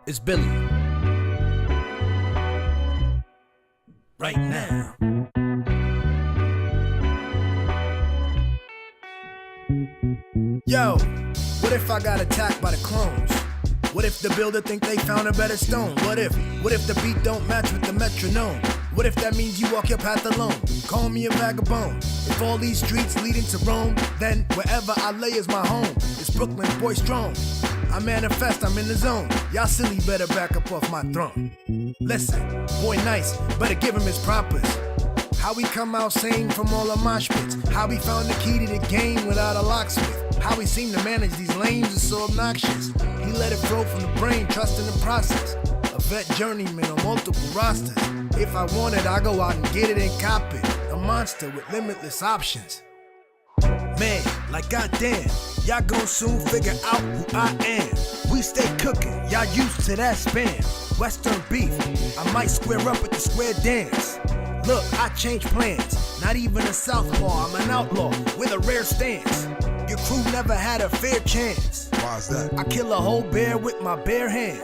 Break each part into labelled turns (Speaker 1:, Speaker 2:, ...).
Speaker 1: It's Billy. Right now. Yo, what if I got attacked by the clones? What if the builder think they found a better stone? What if the beat don't match with the metronome? What if that means you walk your path alone? Call me a vagabond. If all these streets lead into Rome, then wherever I lay is my home. It's Brooklyn, boy strong. I manifest, I'm in the zone. Y'all silly better back up off my throne. Listen, boy nice, better give him his propers. How we come out sane from all the mosh pits. How we found the key to the game without a locksmith. How we seem to manage these lames is so obnoxious. He let it flow from the brain, trusting the process. A vet journeyman on multiple rosters. If I want it, I go out and get it and cop it. A monster with limitless options. Man, like goddamn, y'all gon' soon figure out who I am. We stay cooking, y'all used to that spam. Western beef, I might square up at the square dance. Look, I change plans, not even a southpaw, I'm an outlaw with a rare stance. Your crew never had a fair chance.
Speaker 2: Why's that?
Speaker 1: I kill a whole bear with my bare hands.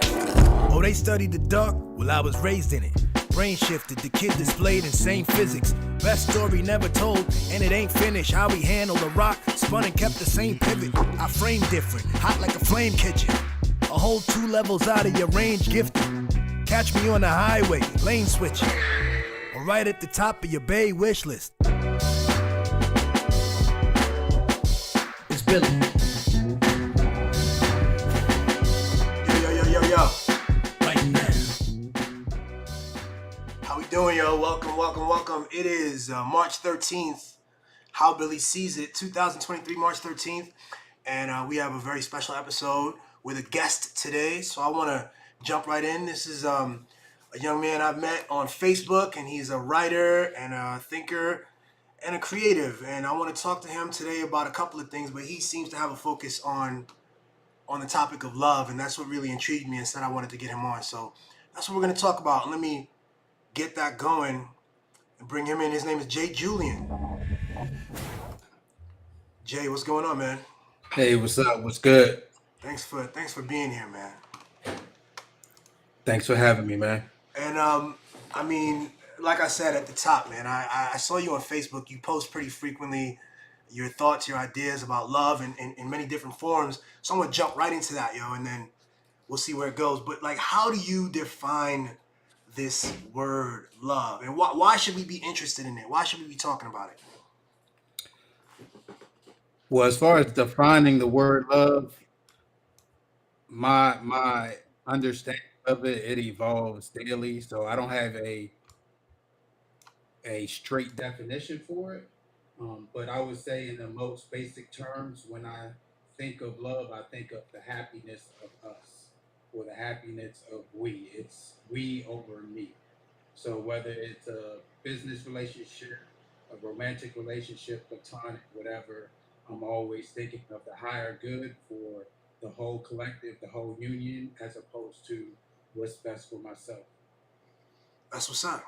Speaker 1: Oh, they studied the dark? Well, I was raised in it. Brain shifted, the kid displayed insane physics. Best story never told, and it ain't finished. How we handled the rock, spun and kept the same pivot. I frame different, hot like a flame kitchen. A whole 2 levels out of your range gifted. Catch me on the highway, lane switching. Or right at the top of your bay wish list. It's Billy.
Speaker 2: Yo.
Speaker 1: Right now.
Speaker 2: How we doing, yo? Welcome. It is March 13th, How Billy Sees It, 2023, March 13th. And we have a very special episode with a guest today. So I want to jump right in. This is a young man I've met on Facebook, and he's a writer and a thinker and a creative. And I want to talk to him today about a couple of things, but he seems to have a focus on the topic of love, and that's what really intrigued me and said I wanted to get him on. So that's what we're going to talk about. Let me get that going and bring him in. His name is Jay Julien. Jay, what's going on, man?
Speaker 3: Hey, what's up? What's good?
Speaker 2: Thanks for being here, man.
Speaker 3: Thanks for having me, man.
Speaker 2: And I mean, like I said at the top, man, I saw you on Facebook. You post pretty frequently your thoughts, your ideas about love in many different forms. So I'm gonna jump right into that, yo, and then we'll see where it goes. But like, how do you define this word love, and why should we be interested in it? Why should we be talking about it?
Speaker 3: Well, as far as defining the word love, my understanding of it, it evolves daily. So I don't have a straight definition for it. But I would say in the most basic terms, when I think of love, I think of the happiness of us or the happiness of we. It's we over me. So whether it's a business relationship, a romantic relationship, platonic, whatever, I'm always thinking of the higher good for the whole collective, the whole union, as opposed to what's best for myself.
Speaker 2: That's what's up.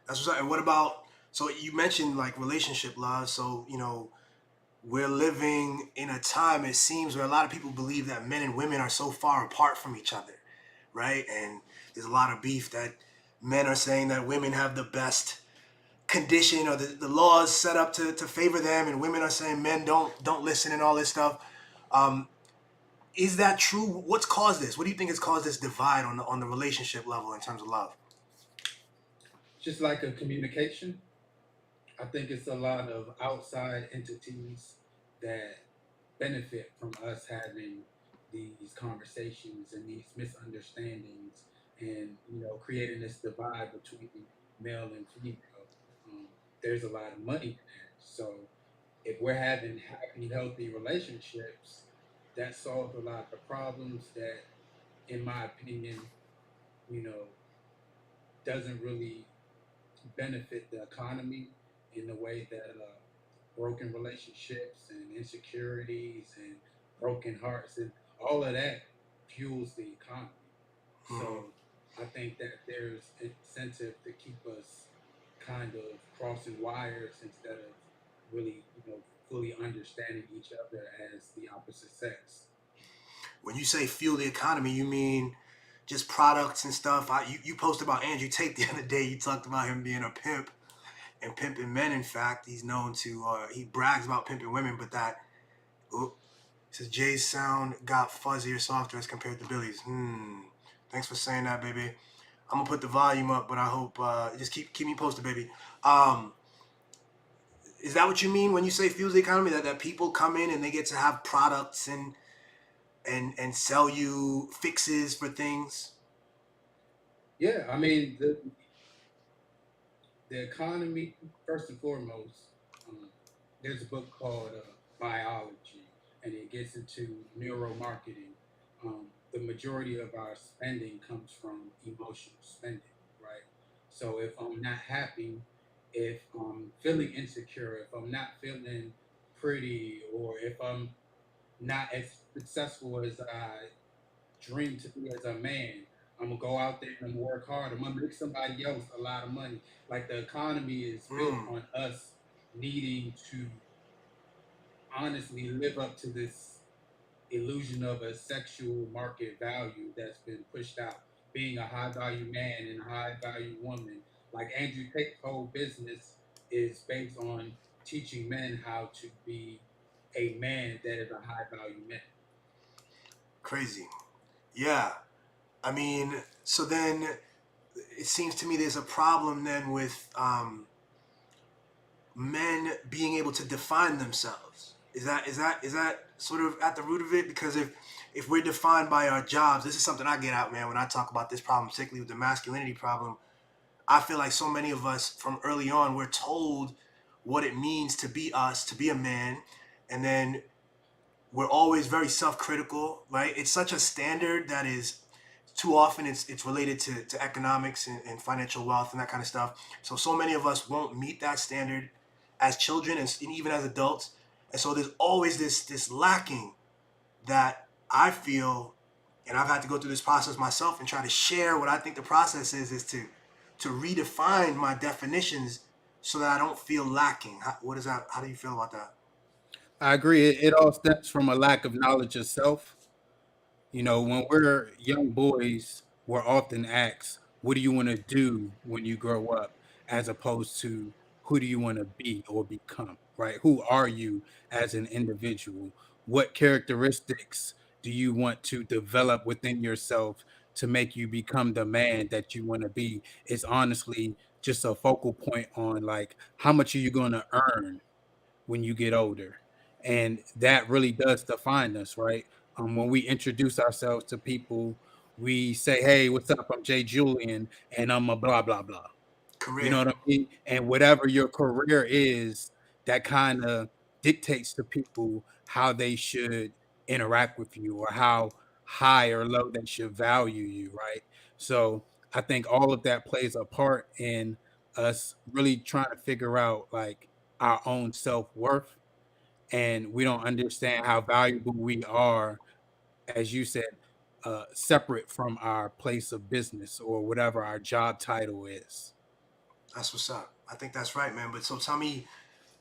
Speaker 2: And what about? So you mentioned like relationship love. So we're living in a time, it seems, where a lot of people believe that men and women are so far apart from each other, right? And there's a lot of beef that men are saying that women have the best condition, or the laws set up to favor them, and women are saying men don't listen and all this stuff. Um, is that true? What's caused this? What do you think has caused this divide on the relationship level in terms of love?
Speaker 3: Just like a communication, I think it's a lot of outside entities that benefit from us having these conversations and these misunderstandings and creating this divide between male and female. um, there's a lot of money in that. So if we're having happy, healthy relationships, that solves a lot of the problems that, in my opinion, you know, doesn't really benefit the economy in the way that broken relationships and insecurities and broken hearts and all of that fuels the economy.
Speaker 2: Mhm.
Speaker 3: So I think that there's incentive to keep us kind of crossing wires instead of really, fully understanding each other as the opposite sex.
Speaker 2: When you say fuel the economy, you mean just products and stuff. You posted about Andrew Tate the other day. You talked about him being a pimp and pimping men. In fact, he's known to he brags about pimping women, but that oh, says Jay's sound got fuzzier, softer as compared to Billy's. Thanks for saying that, baby. I'm gonna put the volume up, but I hope just keep me posted, baby. Um, is that what you mean when you say fuels the economy? That people come in and they get to have products and sell you fixes for things?
Speaker 3: Yeah, I mean the economy first and foremost. Um, there's a book called Biology, and it gets into neuromarketing. The majority of our spending comes from emotional spending, right? So if I'm not happy, if I'm feeling insecure, if I'm not feeling pretty, or if I'm not as successful as I dream to be as a man. I'm gonna go out there and work hard. I'm gonna make somebody else a lot of money. Like the economy is built
Speaker 2: Mm,
Speaker 3: on us needing to honestly live up to this illusion of a sexual market value that's been pushed out. Being a high value man and a high value woman. Like Andrew Tate's whole business is based on teaching men how to be a man that is a high value man.
Speaker 2: crazy. Yeah. I mean, so then it seems to me there's a problem then with men being able to define themselves. Is that sort of at the root of it? Because if we're defined by our jobs, this is something I get out, man, when I talk about this problem, particularly with the masculinity problem. I feel like so many of us from early on, we're told what it means to be us, to be a man, and then we're always very self-critical, right? It's such a standard that is too often it's related to economics and financial wealth and that kind of stuff. So many of us won't meet that standard as children and even as adults. And so there's always this lacking that I feel, and I've had to go through this process myself and try to share what I think the process is to redefine my definitions so that I don't feel lacking. What is that? How do you feel about that?
Speaker 3: I agree. It all stems from a lack of knowledge of self. You know, when we're young boys, we're often asked, what do you want to do when you grow up? As opposed to who do you want to be or become, right? Who are you as an individual? What characteristics do you want to develop within yourself to make you become the man that you want to be? It's honestly just a focal point on like, how much are you going to earn when you get older? And that really does define us, right? When we introduce ourselves to people, we say, "Hey, what's up? I'm Jay Julien, and I'm a blah blah blah." You know
Speaker 2: Career.
Speaker 3: what I mean? And whatever your career is, that kind of dictates to people how they should interact with you or how high or low they should value you, right? So I think all of that plays a part in us really trying to figure out like our own self-worth, and we don't understand how valuable we are, as you said, separate from our place of business or whatever our job title is.
Speaker 2: That's what's up. I think that's right, man. But so tell me,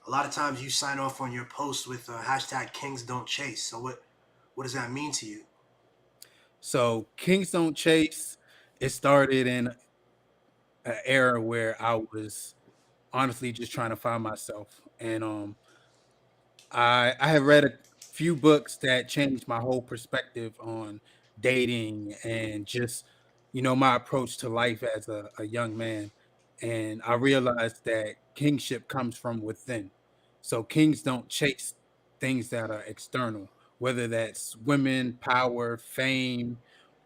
Speaker 2: a lot of times you sign off on your posts with hashtag Kings Don't Chase. So what does that mean to you?
Speaker 3: So Kings Don't Chase, it started in an era where I was honestly just trying to find myself. And I have read a few books that changed my whole perspective on dating and just, you know, my approach to life as a young man. And I realized that kingship comes from within. So kings don't chase things that are external, whether that's women, power, fame,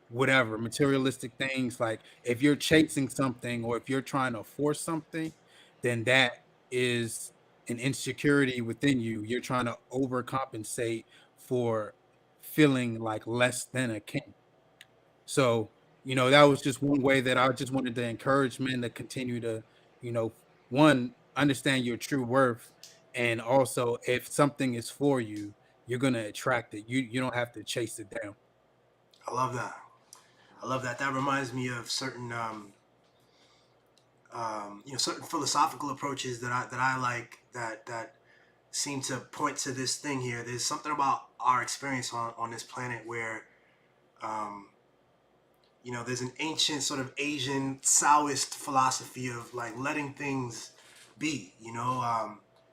Speaker 3: whatever, materialistic things. Like if you're chasing something or if you're trying to force something, then that is an insecurity within you. You're trying to overcompensate for feeling like less than a king. So, you know, that was just one way that I just wanted to encourage men to continue to, you know, one, understand your true worth. And also if something is for you, you're gonna attract it. You don't have to chase it down.
Speaker 2: I love that. I love that. That reminds me of certain certain philosophical approaches that I like that seem to point to this thing here. There's something about our experience on this planet where um, there's an ancient sort of Asian Taoist philosophy of like letting things be.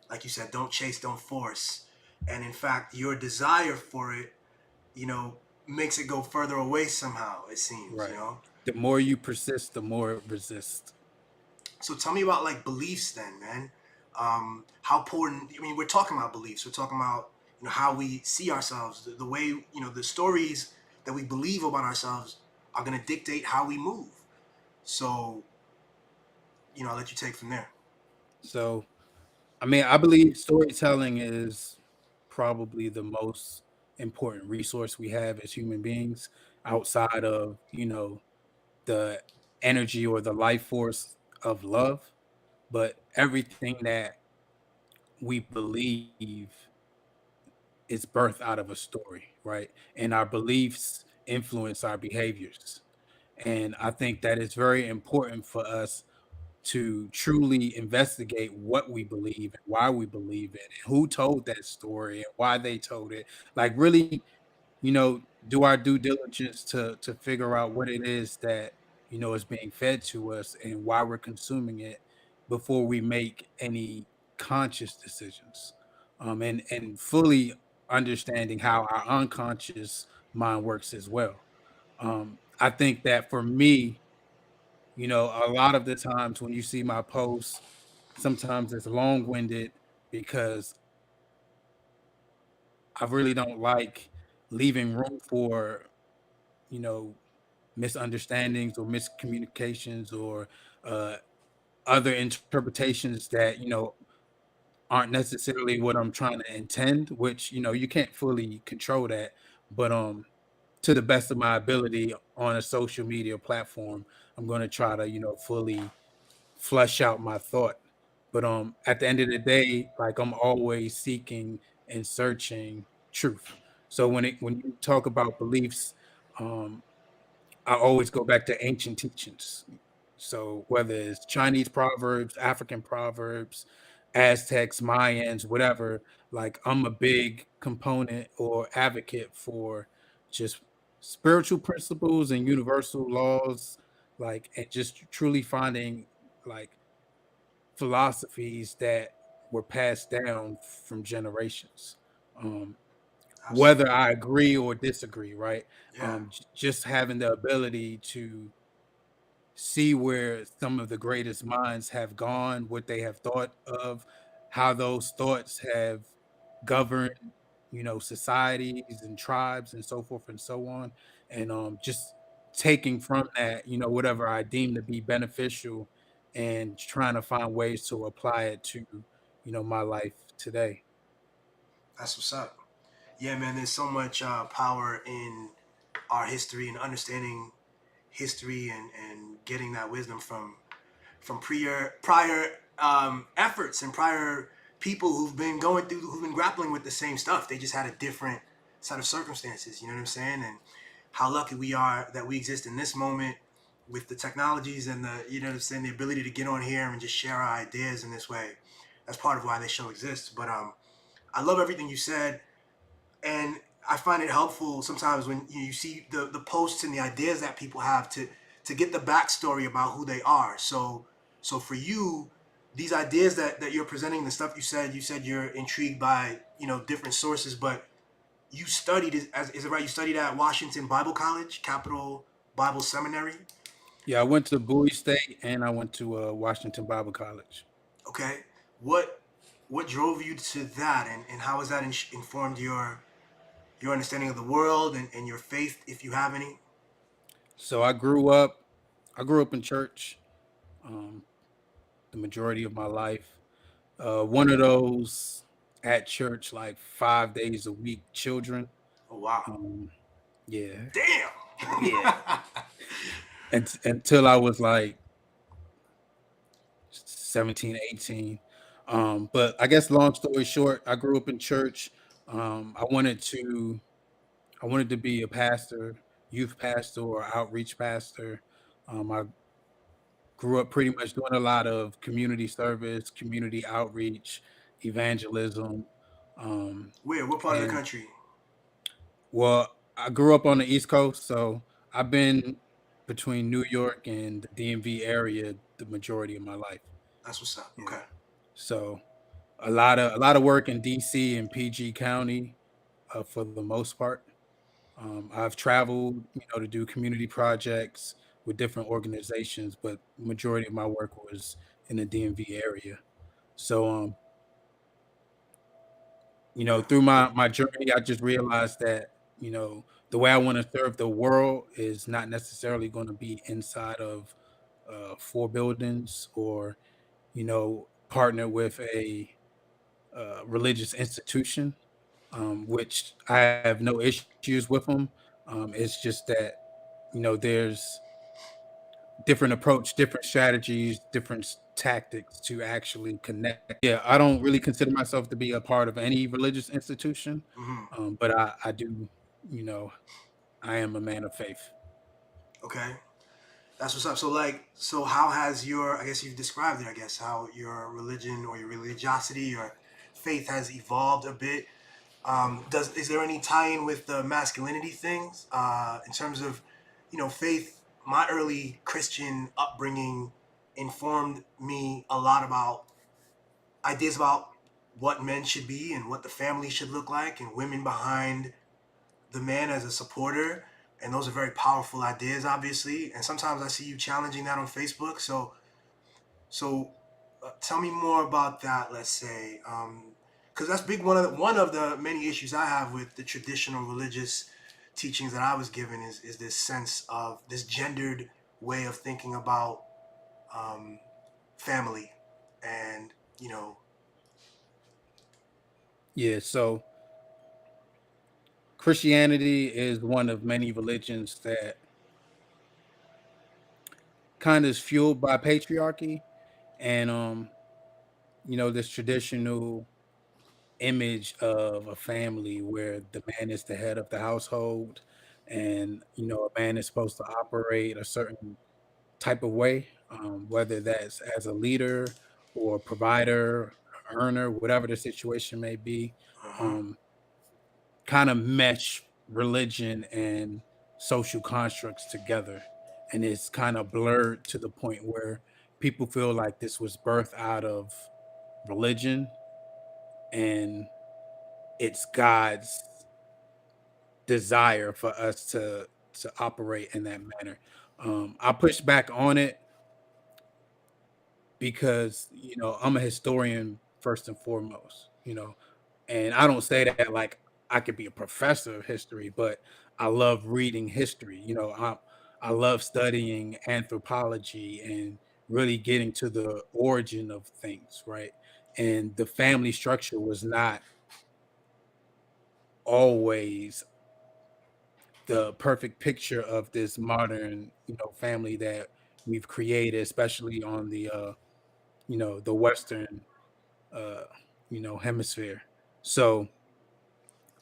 Speaker 2: Like you said, don't chase, don't force, and in fact, your desire for it, you know, makes it go further away somehow. It seems,
Speaker 3: Right. The more you persist, the more it resists.
Speaker 2: So tell me about like beliefs then, man. How important? I mean, we're talking about beliefs. We're talking about how we see ourselves, the way the stories that we believe about ourselves are going to dictate how we move. So I'll let you take from there.
Speaker 3: So, I mean, I believe storytelling is probably the most important resource we have as human beings outside of, the energy or the life force of love. But everything that we believe is birthed out of a story, right? And our beliefs influence our behaviors. And I think that it's very important for us to truly investigate what we believe and why we believe it and who told that story and why they told it. Like really, do our due diligence to figure out what it is that is being fed to us and why we're consuming it before we make any conscious decisions. And fully understanding how our unconscious mind works as well. I think that for me, a lot of the times when you see my posts, sometimes it's long-winded because I really don't like leaving room for, you know, misunderstandings or miscommunications or uh, other interpretations that, aren't necessarily what I'm trying to intend, which, you can't fully control that. But to the best of my ability on a social media platform, I'm going to try to, fully flesh out my thought. But at the end of the day, like I'm always seeking and searching truth. So when you talk about beliefs, um, I always go back to ancient teachings. So whether it's Chinese proverbs, African proverbs, Aztecs, Mayans, whatever, like I'm a big component or advocate for just spiritual principles and universal laws, like and just truly finding like philosophies that were passed down from generations. Um, whether
Speaker 2: Absolutely.
Speaker 3: I agree or disagree, right?
Speaker 2: Yeah.
Speaker 3: Just having the ability to see where some of the greatest minds have gone, what they have thought of, how those thoughts have governed, societies and tribes and so forth and so on, and just taking from that, whatever I deem to be beneficial, and trying to find ways to apply it to, my life today.
Speaker 2: That's what's up. Yeah, man. There's so much power in our history and understanding history and getting that wisdom from prior efforts and prior people who've been grappling with the same stuff. They just had a different set of circumstances. You know what I'm saying? And how lucky we are that we exist in this moment with the technologies and the you know what I'm saying, the ability to get on here and just share our ideas in this way. That's part of why this show exists. But I love everything you said, and I find it helpful sometimes when you see the posts and the ideas that people have to get the backstory about who they are. So for you, these ideas that you're presenting, the stuff you said you're intrigued by, different sources, but you studied is it right? You studied at Washington Bible College, Capital Bible Seminary.
Speaker 3: Yeah, I went to Bowie State and I went to Washington Bible College.
Speaker 2: Okay, what what drove you to that, and how has that informed your understanding of the world and your faith, if you have any?
Speaker 3: So I grew up in church um, the majority of my life. One of those at church like 5 days a week children.
Speaker 2: Oh wow.
Speaker 3: Um, yeah, yeah.
Speaker 2: Damn.
Speaker 3: And until I was like 17, 18. But I guess long story short, I grew up in church. I wanted to be a pastor, youth pastor or outreach pastor. I grew up pretty much doing a lot of community service, community outreach, evangelism. Um,
Speaker 2: Where? What part of the
Speaker 3: and
Speaker 2: country?
Speaker 3: well, I grew up on the East Coast, so I've been between New York and the DMV area the majority of my life.
Speaker 2: That's what's up.
Speaker 3: You
Speaker 2: Okay.
Speaker 3: know, so a lot of work in DC and PG County for the most part. I've traveled, to do community projects with different organizations, but majority of my work was in the DMV area. So,
Speaker 2: Yeah.
Speaker 3: through my journey, I just realized that, the way I want to serve the world is not necessarily going to be inside of four buildings or, partner with a religious institution, which I have no issues with them. It's just that, there's different approach, different strategies, different tactics to actually connect. Yeah, I don't really consider myself to be a part of any religious institution,
Speaker 2: Hmm.
Speaker 3: but I do, you know, I am a man of faith.
Speaker 2: Okay. That's what's up. So like, so how has your, I guess you've described it, I guess, how your religion or your religiosity, your faith has evolved a bit. Is there any tie-in with the masculinity things in terms of, faith? My early Christian upbringing informed me a lot about ideas about what men should be and what the family should look like, and women behind the man as a supporter. And those are very powerful ideas, obviously. And sometimes I see you challenging that on Facebook. So tell me more about that. Let's say, because that's big. One of the many issues I have with the traditional religious teachings that I was given is this sense of this gendered way of thinking about um, family, and
Speaker 3: Yeah, so Christianity is one of many religions that kind of is fueled by patriarchy and this traditional image of a family where the man is the head of the household and a man is supposed to operate a certain type of way, whether that's as a leader or provider, earner, whatever the situation may be.
Speaker 2: uh-huh.
Speaker 3: um, Kind of mesh religion and social constructs together, and it's kind of blurred to the point where people feel like this was birthed out of religion and it's God's desire for us to operate in that manner. I push back on it because I'm a historian first and foremost, and I don't say that like I could be a professor of history, but I love reading history. I love studying anthropology and really getting to the origin of things, right? And the family structure was not always the perfect picture of this modern, family that we've created, especially on the Western, uh, hemisphere. So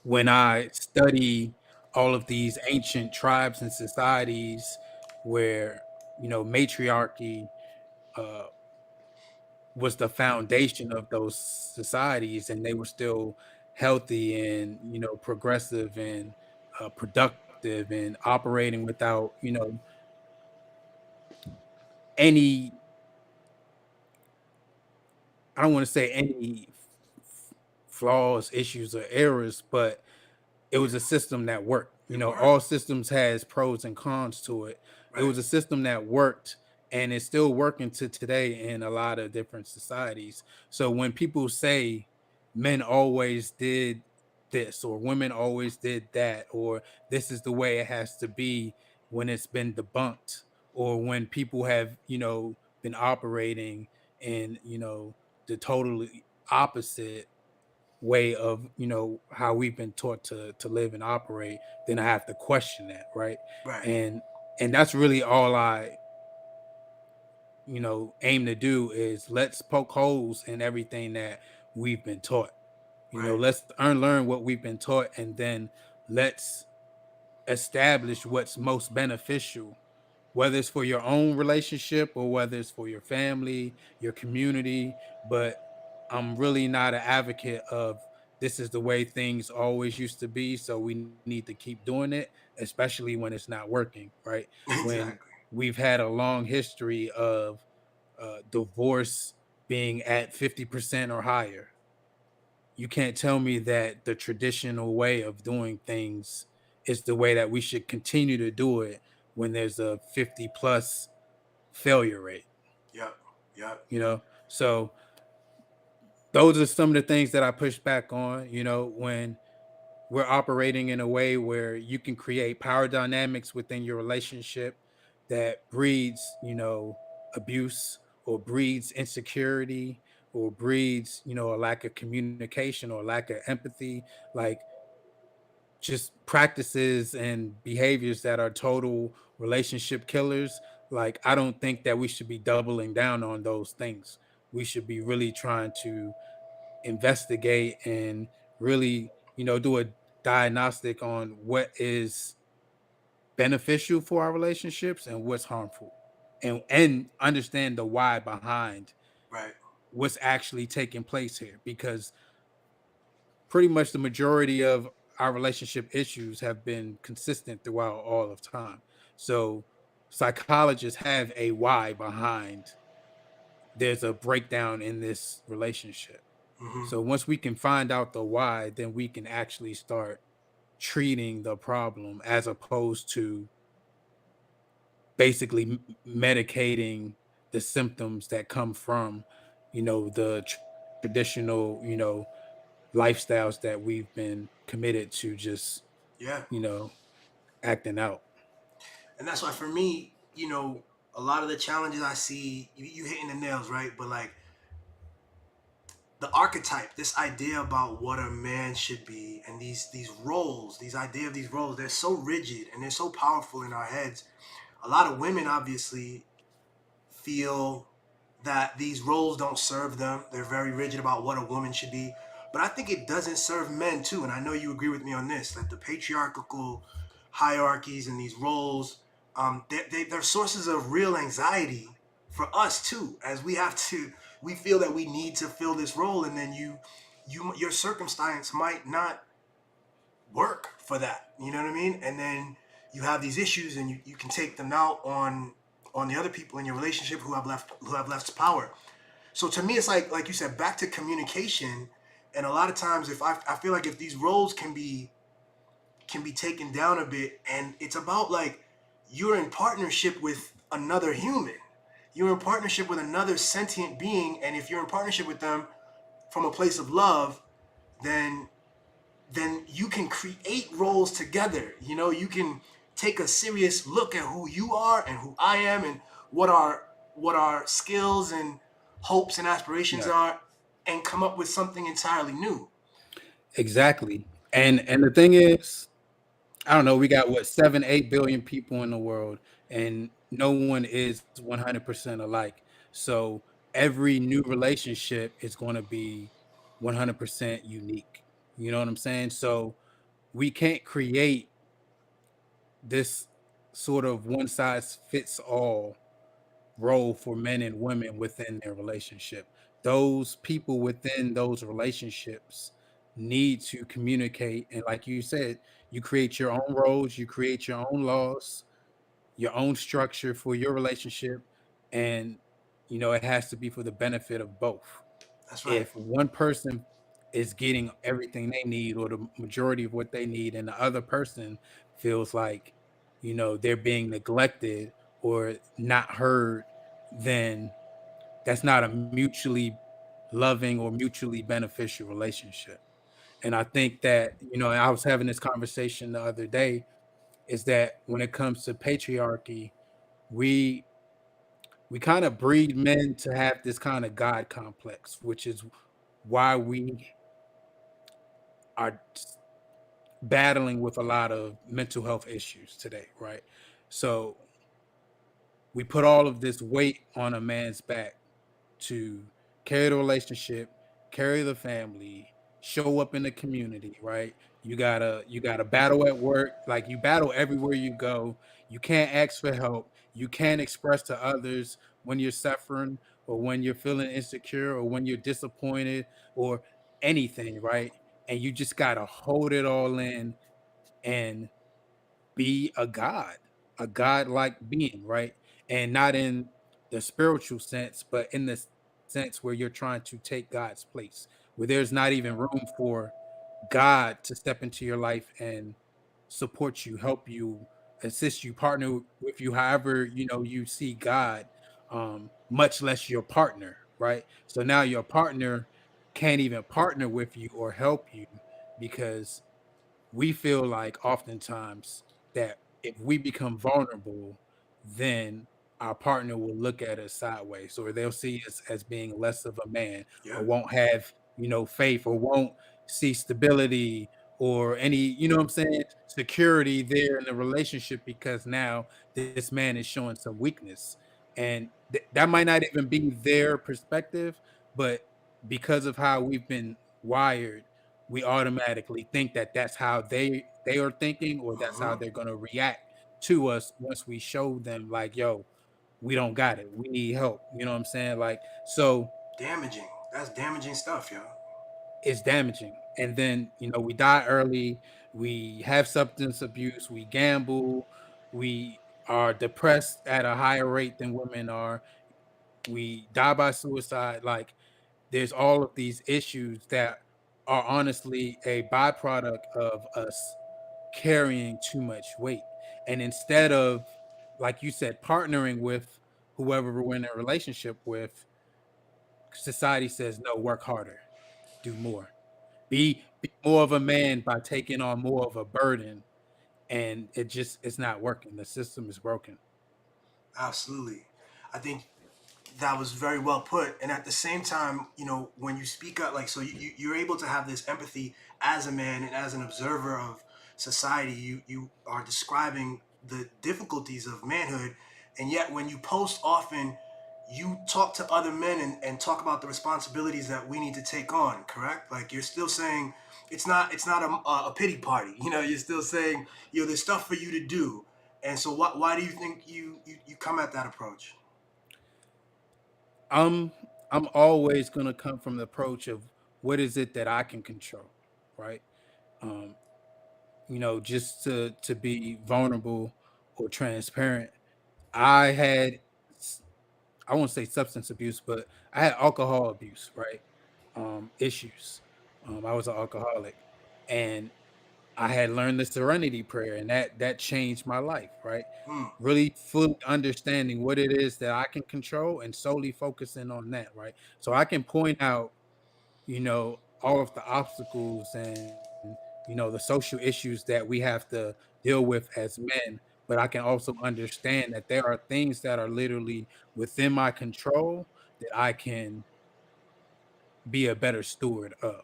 Speaker 3: when I study all of these ancient tribes and societies where, matriarchy uh, was the foundation of those societies and they were still healthy and, progressive and productive and operating without, any, I don't want to say any flaws, issues, or errors, but it was a system that worked.
Speaker 2: It
Speaker 3: All
Speaker 2: worked.
Speaker 3: systems has pros and cons to it. It
Speaker 2: Right.
Speaker 3: was a system that worked and it's still working to today in a lot of different societies. So when people say men always did this or women always did that or this is the way it has to be when it's been debunked or when people have, been operating in, the totally opposite way of how we've been taught to live and operate, then I have to question that, right?
Speaker 2: Right.
Speaker 3: And that's really all I aim to do is let's poke holes in everything that we've been taught.
Speaker 2: Right.
Speaker 3: Let's unlearn what we've been taught and then let's establish what's most beneficial, whether it's for your own relationship or whether it's for your family, your community. But I'm really not an advocate of this is the way things always used to be. So we need to keep doing it, especially when it's not working, right? When
Speaker 2: Exactly.
Speaker 3: we've had a long history of divorce being at 50% or higher. You can't tell me that the traditional way of doing things is the way that we should continue to do it when there's a 50 plus failure rate,
Speaker 2: Yep. Yep.
Speaker 3: you know? So those are some of the things that I push back on, when we're operating in a way where you can create power dynamics within your relationship that breeds, abuse or breeds insecurity or breeds, a lack of communication or lack of empathy, like just practices and behaviors that are total relationship killers. Like, I don't think that we should be doubling down on those things. We should be really trying to investigate and really, do a diagnostic on what is beneficial for our relationships and what's harmful, and understand the why behind
Speaker 2: Right.
Speaker 3: what's actually taking place here, because pretty much the majority of our relationship issues have been consistent throughout all of time. So psychologists have a why behind there's a breakdown in this relationship.
Speaker 2: Hmm.
Speaker 3: So once we can find out the why, then we can actually start treating the problem as opposed to basically medicating the symptoms that come from, the traditional, lifestyles that we've been committed to just,
Speaker 2: Yeah.
Speaker 3: you know, acting out.
Speaker 2: And that's why for me, a lot of the challenges I see, you hitting the nails, right? But like the archetype, this idea about what a man should be, and these roles, these idea of these roles, they're so rigid and they're so powerful in our heads. A lot of women obviously feel that these roles don't serve them. They're very rigid about what a woman should be. But I think it doesn't serve men too. And I know you agree with me on this, that the patriarchal hierarchies and these roles, they're sources of real anxiety for us too, as we feel that we need to fill this role. And then your circumstance might not work for that. You know what I mean? And then you have these issues and you can take them out on the other people in your relationship who have less power. So to me, it's like you said, back to communication. And a lot of times, if I feel like if these roles can be taken down a bit, and it's about like you're in partnership with another human, you're in partnership with another sentient being, and if you're in partnership with them from a place of love, then you can create roles together. You can take a serious look at who you are and who I am and what our skills and hopes and aspirations
Speaker 3: Yeah,
Speaker 2: are, and come up with something entirely new.
Speaker 3: exactly. And the thing is, I don't know, we got what, 7, 8 billion people in the world, and no one is 100% alike. So every new relationship is going to be 100% unique. You know what I'm saying? So we can't create this sort of one size fits all role for men and women within their relationship. Those people within those relationships need to communicate. And like you said, you create your own roles, you create your own laws, your own structure for your relationship. And, it has to be for the benefit of both.
Speaker 2: That's right.
Speaker 3: If one person is getting everything they need or the majority of what they need, and the other person feels like, they're being neglected or not heard, then that's not a mutually loving or mutually beneficial relationship. And I think that, I was having this conversation the other day, is that when it comes to patriarchy, we we kind of breed men to have this kind of God complex, which is why we are battling with a lot of mental health issues today, right? So we put all of this weight on a man's back to carry the relationship, carry the family, show up in the community, right? You gotta battle at work, like you battle everywhere you go. You can't ask for help. You can't express to others when you're suffering or when you're feeling insecure or when you're disappointed or anything, right? And you just gotta hold it all in and be a god. a godlike being, right? And not in the spiritual sense, but in the sense where you're trying to take God's place, where there's not even room for God to step into your life and support you, help you, assist you, partner with you, however you see God, much less your partner, right? So now your partner can't even partner with you or help you because we feel like oftentimes that if we become vulnerable, then our partner will look at us sideways, or they'll see us as being less of a man,
Speaker 2: Yeah.
Speaker 3: or won't have, faith, or won't see stability or any, what I'm saying, security there in the relationship because now this man is showing some weakness. And that might not even be their perspective, but because of how we've been wired, we automatically think that that's how they are thinking, or that's how
Speaker 2: Hmm.
Speaker 3: they're going to react to us once we show them like, yo, we don't got it, we need help, you know what I'm saying? Like, so
Speaker 2: Damaging. That's damaging stuff, yo.
Speaker 3: it's damaging. And then we die early, we have substance abuse, we gamble, we are depressed at a higher rate than women are, we die by suicide. Like, there's all of these issues that are honestly a byproduct of us carrying too much weight. And instead of, like you said, partnering with whoever we're in a relationship with, society says, no, work harder, do more. Be more of a man by taking on more of a burden. And it's not working. The system is broken.
Speaker 2: Absolutely. I think that was very well put. And at the same time, when you speak up, like, so you're able to have this empathy as a man and as an observer of society. You are describing the difficulties of manhood, and yet when you post often, you talk to other men and talk about the responsibilities that we need to take on. Correct? Like, you're still saying it's not a pity party. You're still saying, there's stuff for you to do. And so why do you think you come at that approach?
Speaker 3: I'm I'm always gonna come from the approach of what is it that I can control, right? Um, just to be vulnerable or transparent. I had I won't say substance abuse, but I had alcohol abuse, right? Issues. I was an alcoholic, and I had learned the serenity prayer, and that changed my life, right?
Speaker 2: Hmm.
Speaker 3: Really fully understanding what it is that I can control and solely focusing on that, right? So I can point out, all of the obstacles and, the social issues that we have to deal with as men. But I can also understand that there are things that are literally within my control that I can be a better steward of,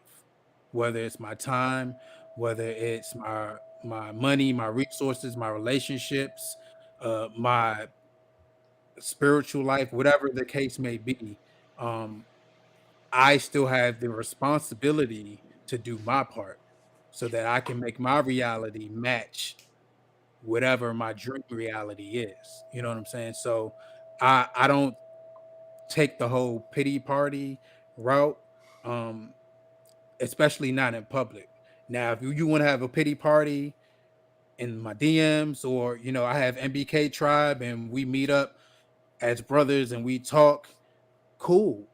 Speaker 3: whether it's my time, whether it's my money, my resources, my relationships, my spiritual life, whatever the case may be. um I still have the responsibility to do my part so that I can make my reality match whatever my dream reality is. You know what I'm saying? So I don't take the whole pity party route, um, especially not in public. Now, if you want to have a pity party in my DMs, or I have MBK Tribe and we meet up as brothers and we talk, cool.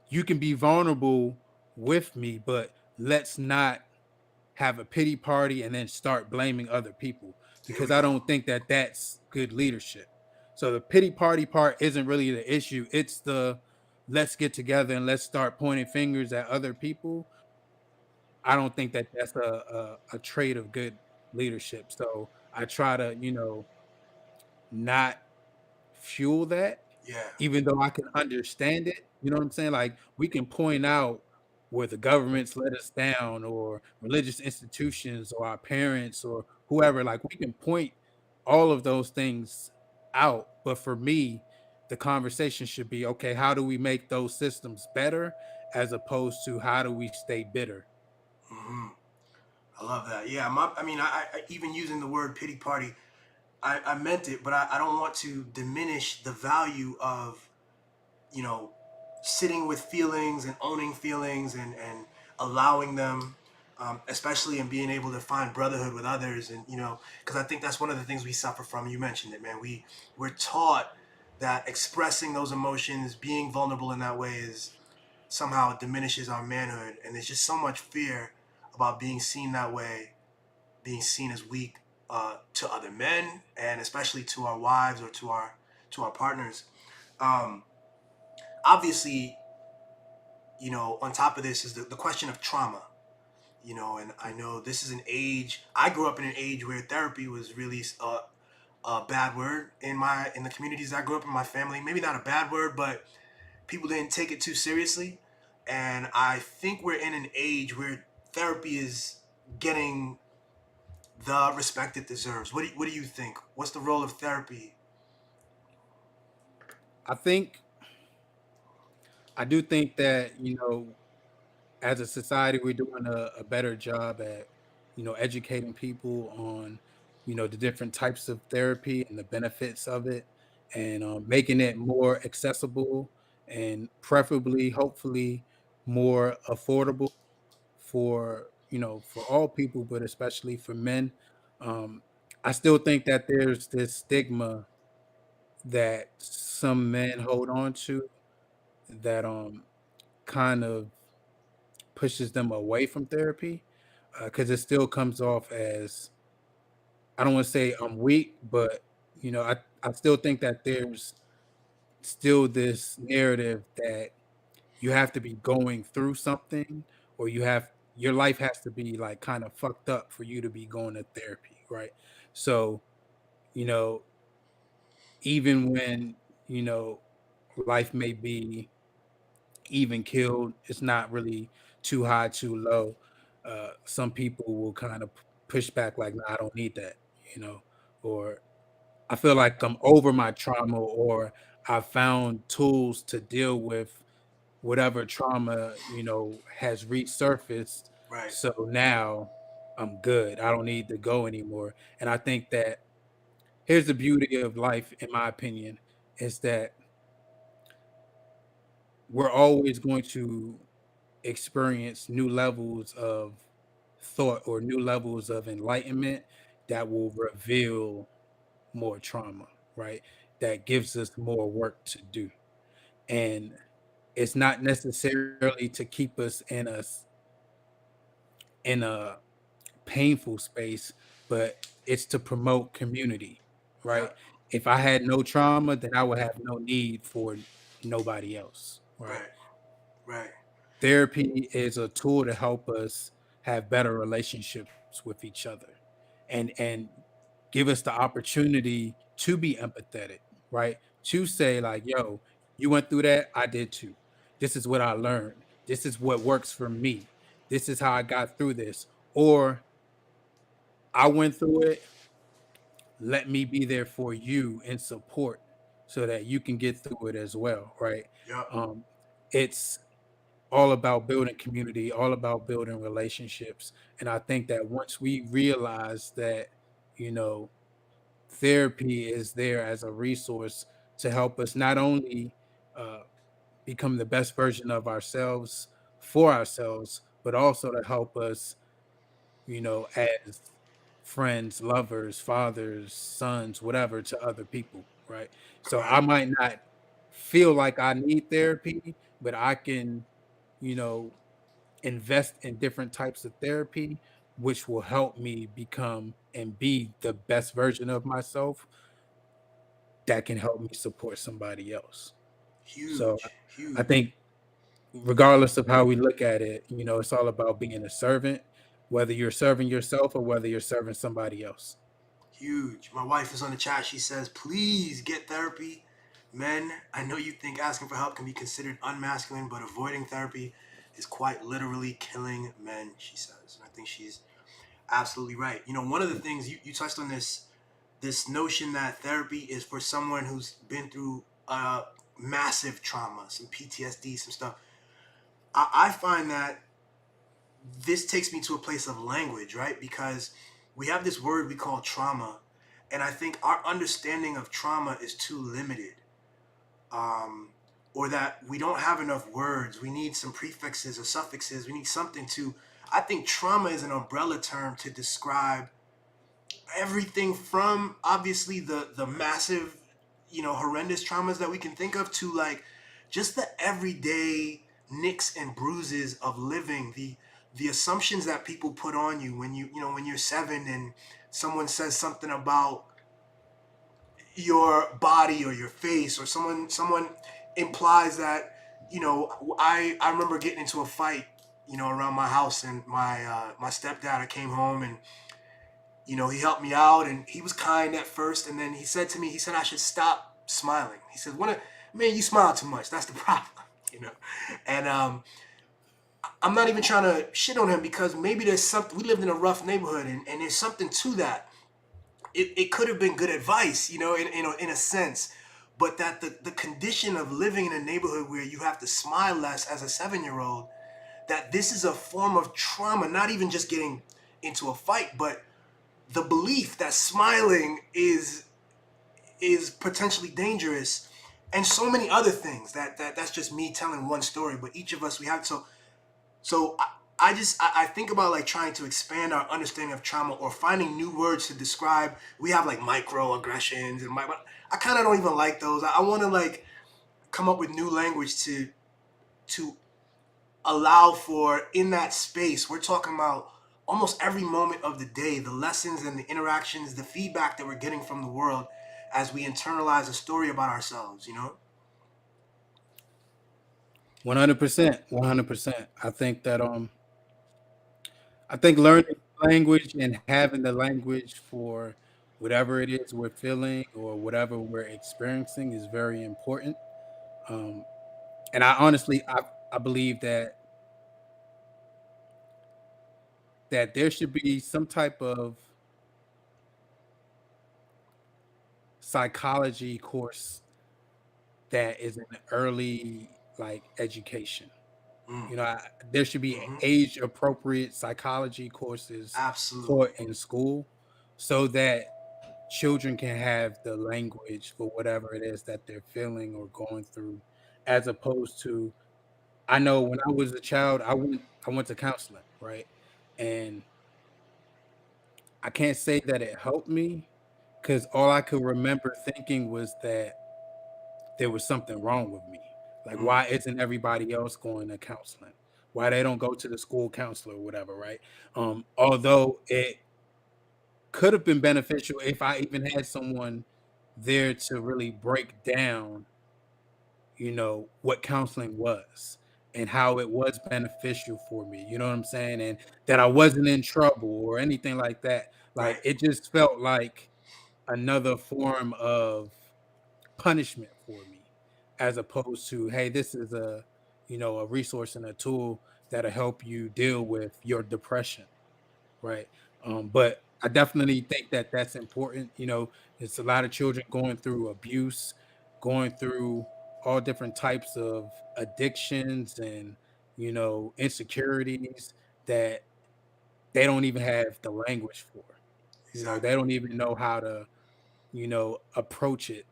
Speaker 3: You can be vulnerable with me, but let's not have a pity party and then start blaming other people,
Speaker 2: There
Speaker 3: because
Speaker 2: we
Speaker 3: I
Speaker 2: go.
Speaker 3: don't think that that's good leadership. So the pity party part isn't really the issue. It's the let's get together and let's start pointing fingers at other people. I don't think that that's a trait of good leadership. So I try to, not fuel that,
Speaker 2: Yeah.
Speaker 3: even though I can understand it. You know what I'm saying? Like, we can point out where the government's let us down, or religious institutions, or our parents, or whoever. Like, we can point all of those things out. But for me, the conversation should be, okay, how do we make those systems better, as opposed to how do we stay bitter?
Speaker 2: Hmm. I love that. Yeah. I mean, even using the word pity party, I meant it, but I don't want to diminish the value of, you know, sitting with feelings and owning feelings and allowing them. especially in being able to find brotherhood with others, and because I think that's one of the things we suffer from. You mentioned it, man. We're taught that expressing those emotions, being vulnerable in that way, is somehow diminishes our manhood, and there's just so much fear about being seen that way, being seen as weak to other men, and especially to our wives or to our partners. Um, Obviously, on top of this is the question of trauma. And I know this is an age. I grew up in an age where therapy was really a bad word in the communities I grew up in. My family, maybe not a bad word, but people didn't take it too seriously. And I think we're in an age where therapy is getting the respect it deserves. What do you think? What's the role of therapy?
Speaker 3: I think I do think that as a society, we're doing a better job at educating people on the different types of therapy and the benefits of it, and making it more accessible and preferably, hopefully, more affordable for for all people, but especially for men. Um, I still think that there's this stigma that some men hold on to that kind of pushes them away from therapy, because it still comes off as, I don't want to say I'm weak, but I still think that there's still this narrative that you have to be going through something, or your life has to be like kind of fucked up for you to be going to therapy, right? So, you know, even when, you know, life may be even killed, it's not really too high, too low. Some people will kind of push back like, "Nah, I don't need that," you know, or I feel like I'm over my trauma, or I found tools to deal with whatever trauma, has resurfaced.
Speaker 2: Right.
Speaker 3: So now I'm good. I don't need to go anymore. And I think that here's the beauty of life, in my opinion, is that we're always going to experience new levels of thought or new levels of enlightenment that will reveal more trauma, right? That gives us more work to do. And it's not necessarily to keep us in a painful space, but it's to promote community,
Speaker 2: Yeah.
Speaker 3: right? If I had no trauma, then I would have no need for nobody else, right?
Speaker 2: Right. Right.
Speaker 3: Therapy is a tool to help us have better relationships with each other, and give us the opportunity to be empathetic, right? To say like, "Yo, you went through that, I did too. This is what I learned. This is what works for me. This is how I got through this." Or I went through it, let me be there for you in support so that you can get through it as well, right?
Speaker 2: Yep.
Speaker 3: Um, it's all about building community, all about building relationships. And I think that once we realize that, you know, therapy is there as a resource to help us not only uh, become the best version of ourselves for ourselves, but also to help us, as friends, lovers, fathers, sons, whatever, to other people, right? So I
Speaker 2: Right.
Speaker 3: might not feel like I need therapy, but I can, you know, invest in different types of therapy, which will help me become and be the best version of myself that can help me support somebody else. So
Speaker 2: Huge.
Speaker 3: I
Speaker 2: Huge.
Speaker 3: think regardless of how we look at it, it's all about being a servant, whether you're serving yourself or whether you're serving somebody else.
Speaker 2: Huge. My wife is on the chat. She says, please get therapy. Men, I know you think asking for help can be considered unmasculine, but avoiding therapy is quite literally killing men, she says. And I think she's absolutely right. One of the things you touched on this notion that therapy is for someone who's been through massive trauma, some PTSD, some stuff. I find that this takes me to a place of language, right? Because we have this word we call trauma, and I think our understanding of trauma is too limited, um, or that we don't have enough words. We need some prefixes or suffixes. We need something to I think trauma is an umbrella term to describe everything from obviously the massive, horrendous traumas that we can think of to like just the everyday nicks and bruises of living, the assumptions that people put on you when when you're 7 and someone says something about your body or your face, or someone implies that, I remember getting into a fight, around my house, and my stepdad, I came home, and he helped me out, and he was kind at first, and then he said to me, he said I should stop smiling. He said, man, you smile too much. That's the problem, And I'm not even trying to shit on him, because maybe there's something. We lived in a rough neighborhood, and there's something to that. It could have been good advice, in a sense, but that the condition of living in a neighborhood where you have to smile less as a 7-year-old, that this is a form of trauma, not even just getting into a fight, but the belief that smiling is potentially dangerous, and so many other things, that's just me telling one story, but each of us, we have to. So I think about like trying to expand our understanding of trauma, or finding new words to describe. We have like microaggressions and I kind of don't even like those. I want to like come up with new language to allow for, in that space, we're talking about almost every moment of the day, the lessons and the interactions, the feedback that we're getting from the world as we internalize a story about ourselves.
Speaker 3: 100%, 100%. I think learning language and having the language for whatever it is we're feeling or whatever we're experiencing is very important. Um, and I believe that there should be some type of psychology course that is an early like education.
Speaker 2: Mm,
Speaker 3: You know, there should be
Speaker 2: hmm.
Speaker 3: age appropriate psychology courses
Speaker 2: Absolutely.
Speaker 3: taught in school so that children can have the language for whatever it is that they're feeling or going through, as opposed to, I know when I was a child, I went to counseling, right? And I can't say that it helped me because all I could remember thinking was that there was something wrong with me. Like,
Speaker 2: Mm,
Speaker 3: why isn't everybody else going to counseling? Why they don't go to the school counselor or whatever, right? Although it could have been beneficial if I even had someone there to really break down, what counseling was and how it was beneficial for me. You know what I'm saying? And that I wasn't in trouble or anything like that. Like,
Speaker 2: right.
Speaker 3: it just felt like another form of punishment for me, as opposed to, hey, this is a resource and a tool that'll help you deal with your depression, right? But I definitely think that that's important. It's a lot of children going through abuse, going through all different types of addictions and insecurities that they don't even have the language for. They
Speaker 2: Exactly.
Speaker 3: don't even know how to approach it,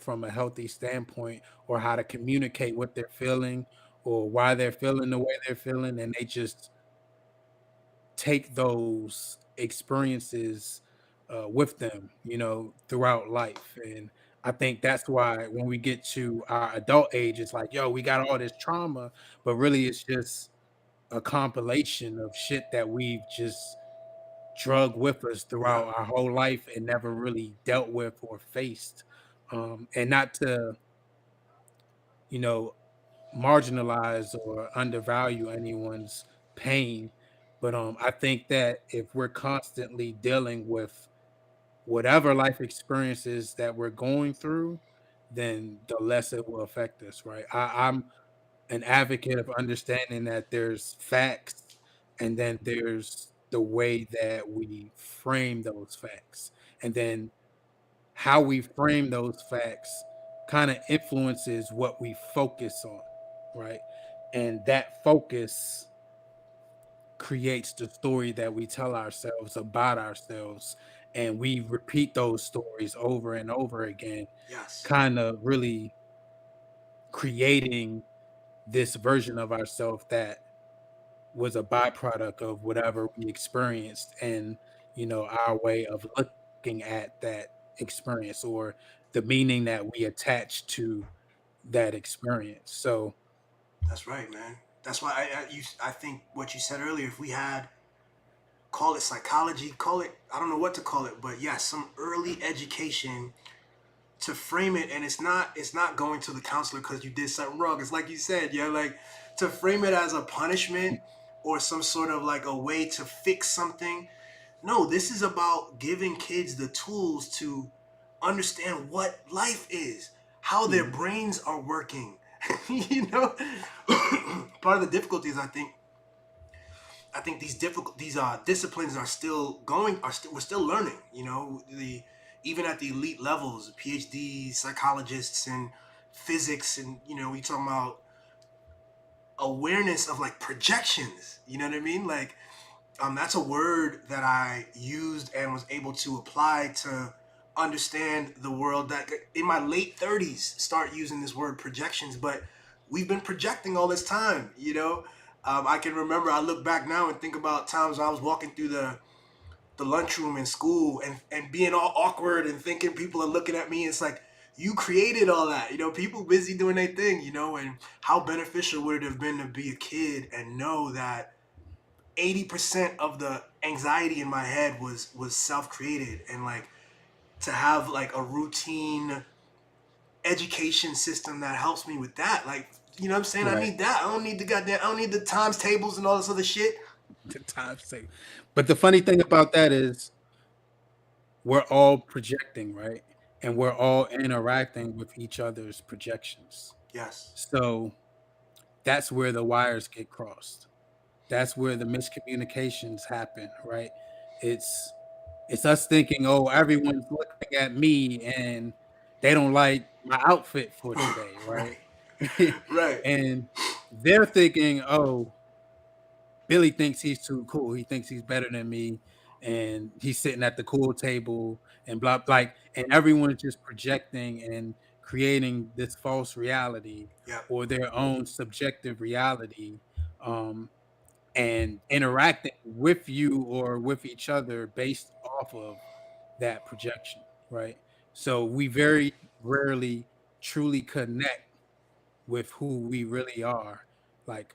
Speaker 3: from a healthy standpoint, or how to communicate what they're feeling or why they're feeling the way they're feeling. And they just take those experiences with them, throughout life. And I think that's why when we get to our adult age, it's like, yo, we got all this trauma, but really it's just a compilation of shit that we've just drug with us
Speaker 2: Yeah.
Speaker 3: throughout our whole life and never really dealt with or faced. And not to, you know, marginalize or undervalue anyone's pain, but I think that if we're constantly dealing with whatever life experiences that we're going through, then the less it will affect us, right? I'm an advocate of understanding that there's facts and then there's the way that we frame those facts. And then how we frame those facts kind of influences what we focus on, right? And that focus creates the story that we tell ourselves about ourselves. And we repeat those stories over and over again,
Speaker 2: Yes.
Speaker 3: kind of really creating this version of ourselves that was a byproduct of whatever we experienced and our way of looking at that experience or the meaning that we attach to that experience. So
Speaker 2: That's right, man. That's why I think what you said earlier. If we had, call it psychology, call it, I don't know what to call it, but yes, some early education to frame it, and it's not going to the counselor because you did something wrong. It's like you said, yeah, like to frame it as a punishment or some sort of like a way to fix something. No, this is about giving kids the tools to understand what life is, how their
Speaker 3: mhm,
Speaker 2: brains are working. you know, part of the difficulties I think these disciplines are still going. We're still learning. The even at the elite levels, PhD psychologists and physics, and we talking about awareness of like projections. You know what I mean? Like that's a word that I used and was able to apply to understand the world. That in my late 30s, start using this word projections, but we've been projecting all this time. I can remember. I look back now and think about times I was walking through the lunchroom in school and being all awkward and thinking people are looking at me. It's like you created all that. People busy doing their thing. And how beneficial would it have been to be a kid and know that 80% of the anxiety in my head was self-created, and like to have like a routine education system that helps me with that. Like, you know what I'm saying? I
Speaker 3: right.
Speaker 2: need that. I don't need the times tables and all this other shit.
Speaker 3: The time sake. But the funny thing about that is we're all projecting, right? And we're all interacting with each other's projections.
Speaker 2: Yes.
Speaker 3: So that's where the wires get crossed. That's where the miscommunications happen, right? It's it's us thinking, oh, everyone's looking at me and they don't like my outfit for today, right?
Speaker 2: Right. Right.
Speaker 3: And they're thinking, oh, Billy thinks he's too cool. He thinks he's better than me, and he's sitting at the cool table and blah like, and everyone's just projecting and creating this false reality
Speaker 2: Yep.
Speaker 3: or their own subjective reality, um, and interacting with you or with each other based off of that projection, right? So we very rarely truly connect with who we really are. Like,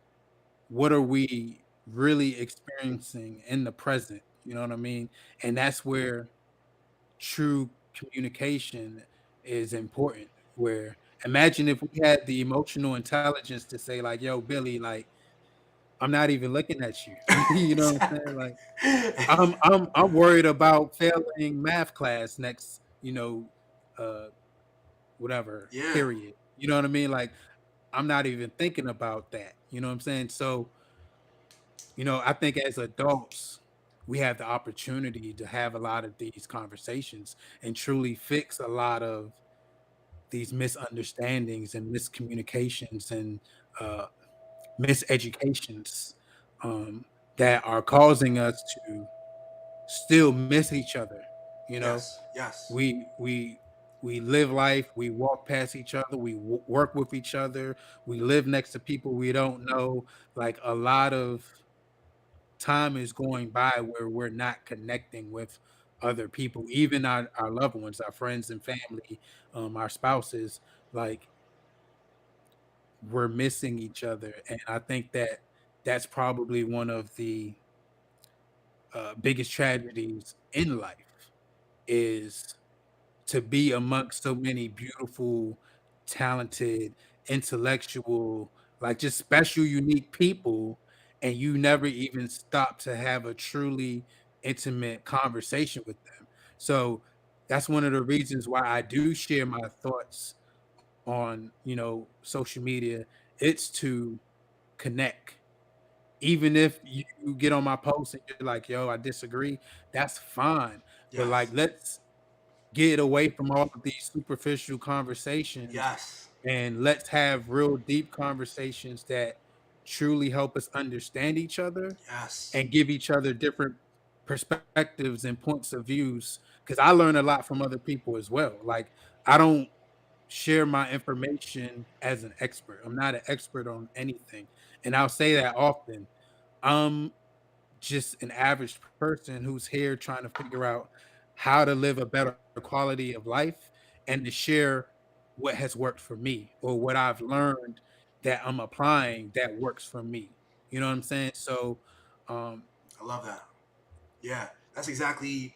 Speaker 3: what are we really experiencing in the present? You know what I mean? And that's where true communication is important. Where imagine if we had the emotional intelligence to say, like, yo, Billy, like, I'm not even looking at you. You know what I'm saying? Like, I'm worried about failing math class next, uh whatever
Speaker 2: Yeah.
Speaker 3: period. You know what I mean? Like, I'm not even thinking about that. You know what I'm saying? So, I think as adults, we have the opportunity to have a lot of these conversations and truly fix a lot of these misunderstandings and miscommunications and uh, miseducations, that are causing us to still miss each other. You know,
Speaker 2: Yes. Yes.
Speaker 3: we live life, we walk past each other, we work with each other, we live next to people we don't know. Like, a lot of time is going by where we're not connecting with other people, even our loved ones, our friends and family, our spouses. Like, we're missing each other, and I think that that's probably one of the biggest tragedies in life is to be amongst so many beautiful, talented, intellectual, like, just special, unique people, and you never even stop to have a truly intimate conversation with them. So that's one of the reasons why I do share my thoughts on, social media. It's to connect. Even if you get on my post and you're like, yo, I disagree, that's fine. But, like,
Speaker 2: Yes.
Speaker 3: let's get away from all of these superficial conversations
Speaker 2: Yes.
Speaker 3: and let's have real deep conversations that truly help us understand each other
Speaker 2: Yes.
Speaker 3: and give each other different perspectives and points of views, because I learn a lot from other people as well. Like, I don't share my information as an expert. I'm not an expert on anything, and I'll say that often. I'm just an average person who's here trying to figure out how to live a better quality of life and to share what has worked for me or what I've learned that I'm applying that works for me. You know what I'm saying? So, um,
Speaker 2: I love that. Yeah, that's exactly.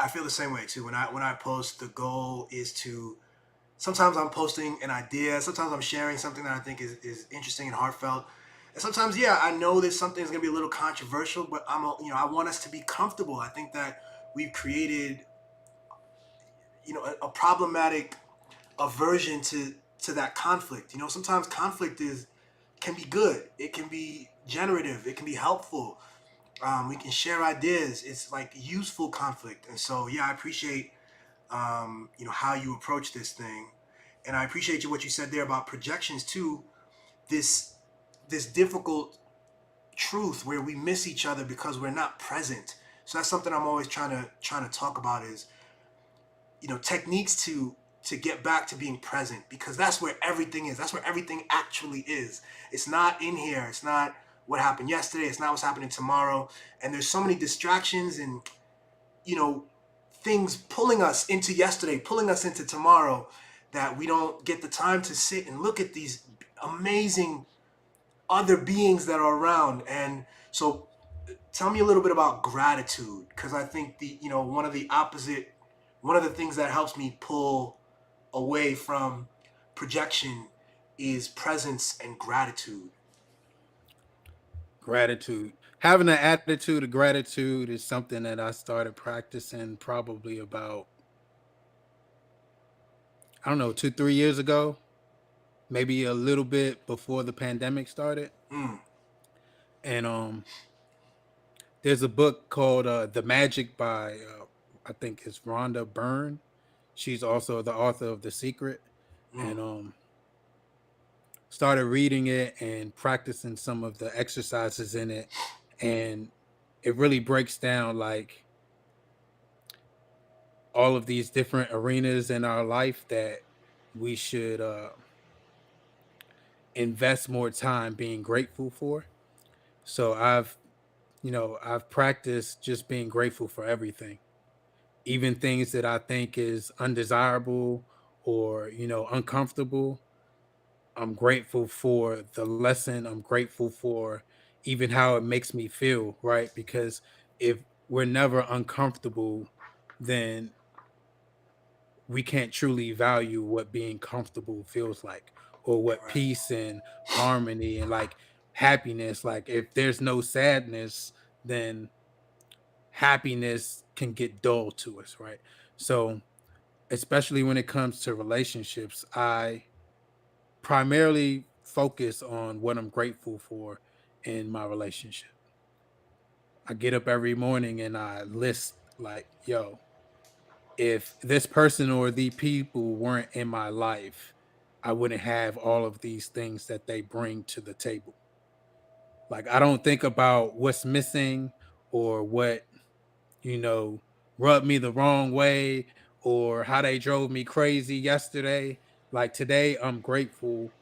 Speaker 2: I feel the same way too. When I post, the goal is to. Sometimes I'm posting an idea. Sometimes I'm sharing something that I think is interesting and heartfelt. And sometimes, yeah, I know that something's gonna be a little controversial, but I want us to be comfortable. I think that we've created, a problematic aversion to that conflict. Sometimes conflict is can be good. It can be generative. It can be helpful. We can share ideas. It's like useful conflict. And so, yeah, I appreciate how you approach this thing, and I appreciate what you said there about projections too. This this difficult truth where we miss each other because we're not present. So that's something I'm always trying to talk about is techniques to get back to being present, because that's where everything is. That's where everything actually is. It's not in here. It's not what happened yesterday. It's not what's happening tomorrow. And there's so many distractions and you know things pulling us into yesterday, pulling us into tomorrow, that we don't get the time to sit and look at these amazing other beings that are around. And so tell me a little bit about gratitude, because I think one of the things that helps me pull away from projection is presence and gratitude.
Speaker 3: gratitude. Having an attitude of gratitude is something that I started practicing probably about, I don't know, 2, 3 years ago, maybe a little bit before the pandemic started.
Speaker 2: Mm,
Speaker 3: And there's a book called The Magic by I think it's Rhonda Byrne. She's also the author of The Secret.
Speaker 2: mm,
Speaker 3: And started reading it and practicing some of the exercises in it. And it really breaks down like all of these different arenas in our life that we should invest more time being grateful for. So I've practiced just being grateful for everything, even things that I think is undesirable or uncomfortable. I'm grateful for the lesson. I'm grateful for even how it makes me feel, right? Because if we're never uncomfortable, then we can't truly value what being comfortable feels like, or what
Speaker 2: right,
Speaker 3: peace and harmony and like happiness. Like if there's no sadness, then happiness can get dull to us, right? So especially when it comes to relationships, I primarily focus on what I'm grateful for in my relationship. I get up every morning and I list like, yo, if this person or the people weren't in my life, I wouldn't have all of these things that they bring to the table. Like I don't think about what's missing or what, you know, rubbed me the wrong way or how they drove me crazy yesterday. Like today, I'm grateful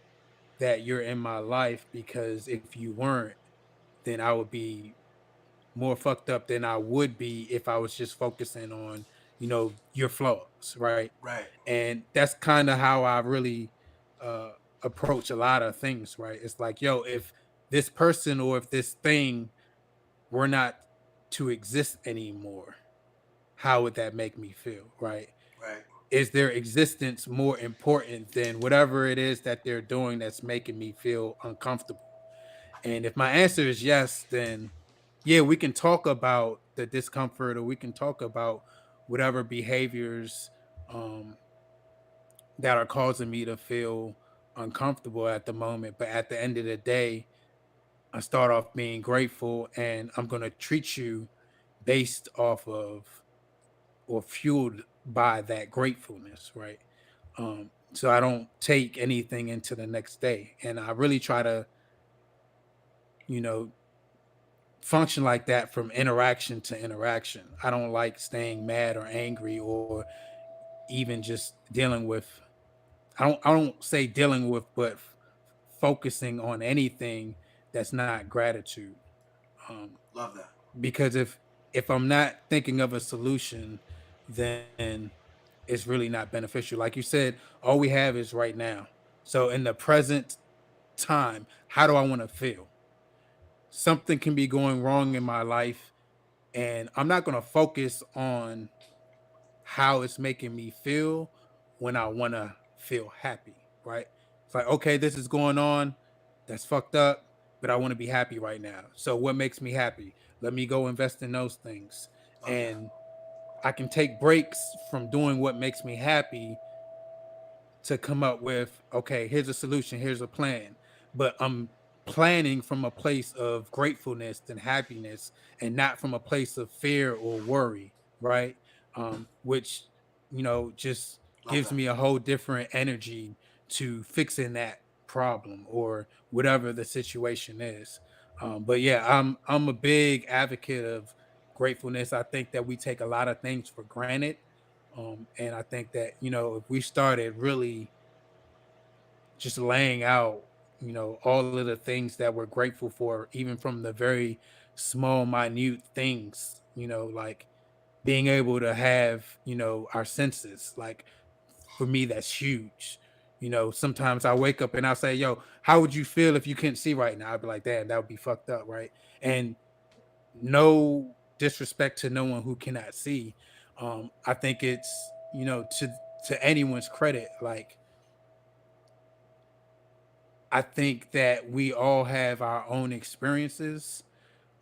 Speaker 3: that you're in my life, because if you weren't, then I would be more fucked up than I would be if I was just focusing on, your flaws, right?
Speaker 2: right,
Speaker 3: And that's kind of how I really uh approach a lot of things, right? It's like, yo, if this person or if this thing were not to exist anymore, how would that make me feel, right?
Speaker 2: right,
Speaker 3: Is their existence more important than whatever it is that they're doing that's making me feel uncomfortable? And if my answer is yes, then yeah, we can talk about the discomfort, or we can talk about whatever behaviors um, that are causing me to feel uncomfortable at the moment. But at the end of the day, I start off being grateful, and I'm going to treat you based off of or fueled by that gratefulness, right? So I don't take anything into the next day. And I really try to, you know, function like that from interaction to interaction. I don't like staying mad or angry, or even just dealing with, I don't say dealing with, but focusing on anything that's not gratitude.
Speaker 2: Love that.
Speaker 3: Because if I'm not thinking of a solution, then it's really not beneficial. Like you said, all we have is right now. So in the present time, how do I want to feel? Something can be going wrong in my life, and I'm not going to focus on how it's making me feel when I want to feel happy, right? It's like, okay, this is going on. That's fucked up, but I want to be happy right now. So, what makes me happy? Let me go invest in those things.
Speaker 2: Love that.
Speaker 3: And I can take breaks from doing what makes me happy to come up with, okay, here's a solution, here's a plan. But I'm planning from a place of gratefulness and happiness, and not from a place of fear or worry, right? Which, just
Speaker 2: Love
Speaker 3: gives
Speaker 2: that.
Speaker 3: me a whole different energy to fixing that problem or whatever the situation is. But yeah, I'm a big advocate of gratefulness. I think that we take a lot of things for granted, and I think that, if we started really just laying out, all of the things that we're grateful for, even from the very small, minute things, like being able to have, our senses. Like for me, that's huge. Sometimes I wake up and I'll say, yo, how would you feel if you couldn't see right now? I'd be like, damn, that would be fucked up, right? And no disrespect to no one who cannot see. I think it's, to anyone's credit, like I think that we all have our own experiences,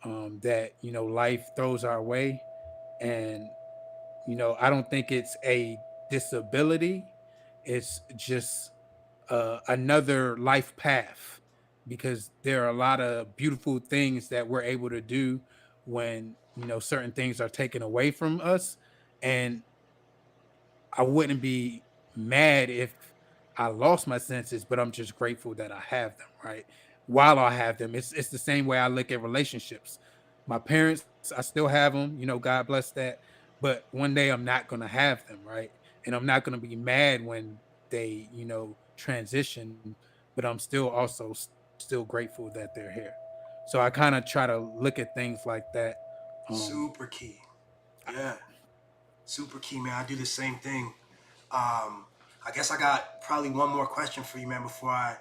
Speaker 3: that life throws our way, and I don't think it's a disability. It's just another life path, because there are a lot of beautiful things that we're able to do when certain things are taken away from us, and I wouldn't be mad if I lost my senses, but I'm just grateful that I have them, right? While I have them, it's the same way I look at relationships. My parents, I still have them, God bless that. But one day I'm not gonna have them, right? And I'm not gonna be mad when they, transition, but I'm still also still grateful that they're here. So I kind of try to look at things like that. Um,
Speaker 2: Super key. Yeah. Super key, man. I do the same thing. I guess I got probably one more question for you, man, before I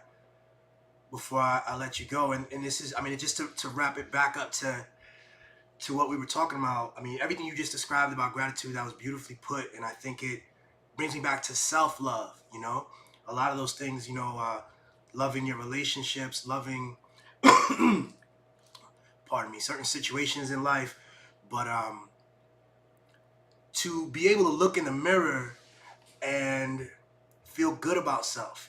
Speaker 2: let you go. And this is, I mean, just to wrap it back up to what we were talking about. I mean, everything you just described about gratitude, that was beautifully put, and I think it brings me back to self love. A lot of those things. Loving your relationships, loving, pardon me, certain situations in life, but to be able to look in the mirror and feel good about self,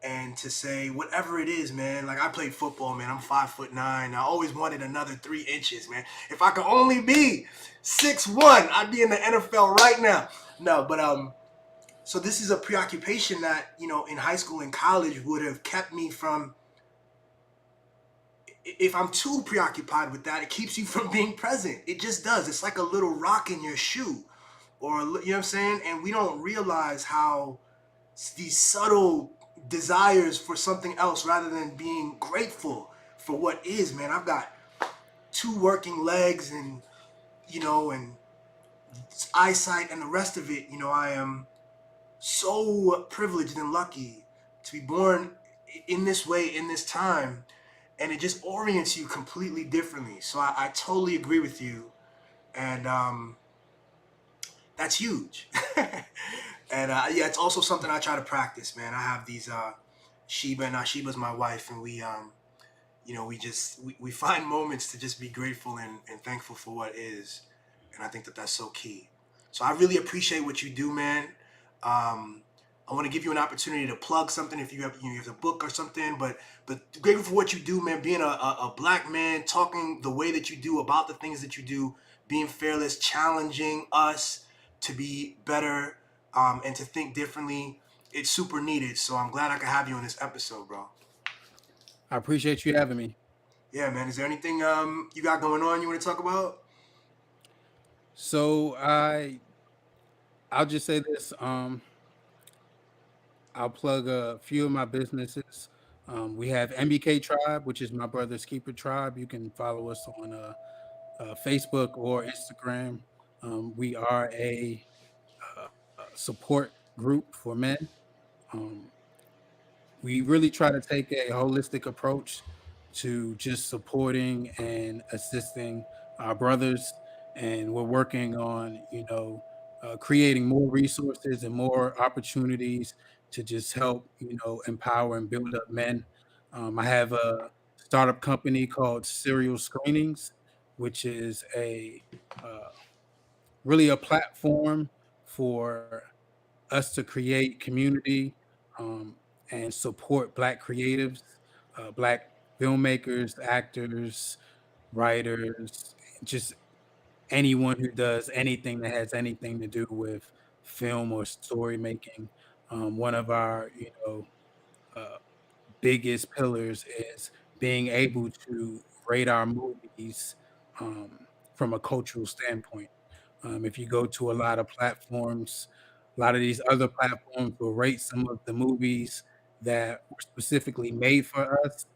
Speaker 2: and to say whatever it is, man. Like I played football, man. I'm 5'9". I always wanted another 3 inches, man. If I could only be 6'1", I'd be in the NFL right now. No, but so this is a preoccupation that in high school and college would have kept me from. If I'm too preoccupied with that, it keeps you from being present. It just does. It's like a little rock in your shoe, or you know what I'm saying. And we don't realize how these subtle desires for something else rather than being grateful for what is, man. I've got two working legs and and eyesight and the rest of it. I am so privileged and lucky to be born in this way in this time, and it just orients you completely differently. So I totally agree with you, and that's huge. And yeah, it's also something I try to practice, man. I have these Sheba, and Sheba's my wife, and we find moments to just be grateful and thankful for what is, and I think that that's so key. So I really appreciate what you do, man. Um, I want to give you an opportunity to plug something if you have a book or something, but grateful for what you do, man. Being a black man, talking the way that you do about the things that you do, being fearless, challenging us to be better, and to think differently. It's super needed. So I'm glad I could have you on this episode, bro.
Speaker 3: I appreciate you having me.
Speaker 2: Yeah, man. Is there anything you got going on you want to talk about?
Speaker 3: So I'll just say this. I'll plug a few of my businesses. We have MBK Tribe, which is my brother's keeper tribe. You can follow us on Facebook or Instagram. We are a support group for men. Um, we really try to take a holistic approach to just supporting and assisting our brothers, and we're working on creating more resources and more opportunities to just help empower and build up men. I have a startup company called Serial Screenings, which is a uh, really a platform for us to create community, um, and support Black creatives, Black filmmakers, actors, writers, just anyone who does anything that has anything to do with film or story making. One of our, uh, biggest pillars is being able to rate our movies, um, from a cultural standpoint. If you go to a lot of platforms, a lot of these other platforms will rate some of the movies that were specifically made for us,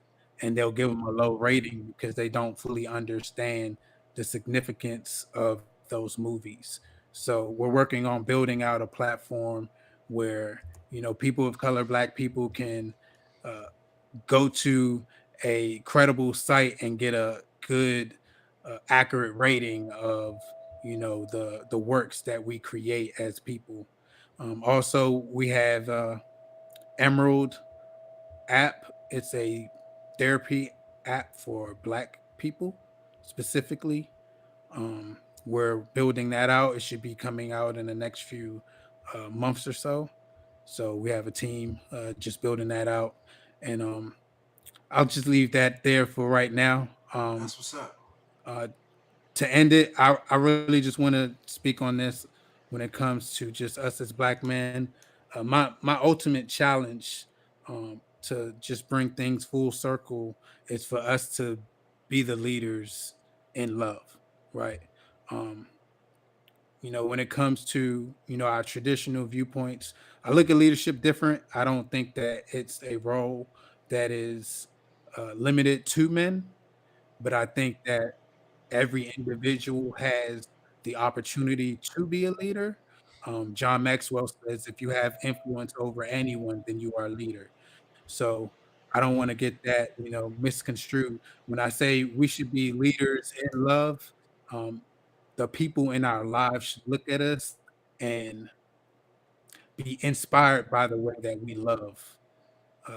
Speaker 3: and they'll give them a low rating because they don't fully understand the significance of those movies. So we're working on building out a platform where people of color, Black people can uh, go to a credible site and get a good, accurate rating of the works that we create as people. Also, we have Emerald app. It's a therapy app for Black people specifically. We're building that out. It should be coming out in the next few months or so. So we have a team just building that out, and I'll just leave that there for right now.
Speaker 2: That's what's up.
Speaker 3: Uh, to end it, I really just want to speak on this when it comes to just us as Black men. My ultimate challenge, to just bring things full circle, is for us to be the leaders in love, right? Um, when it comes to our traditional viewpoints, I look at leadership different. I don't think that it's a role that is limited to men, but I think that every individual has the opportunity to be a leader. John Maxwell says, if you have influence over anyone, then you are a leader. So I don't want to get that, misconstrued. When I say we should be leaders in love, um, the people in our lives should look at us and be inspired by the way that we love.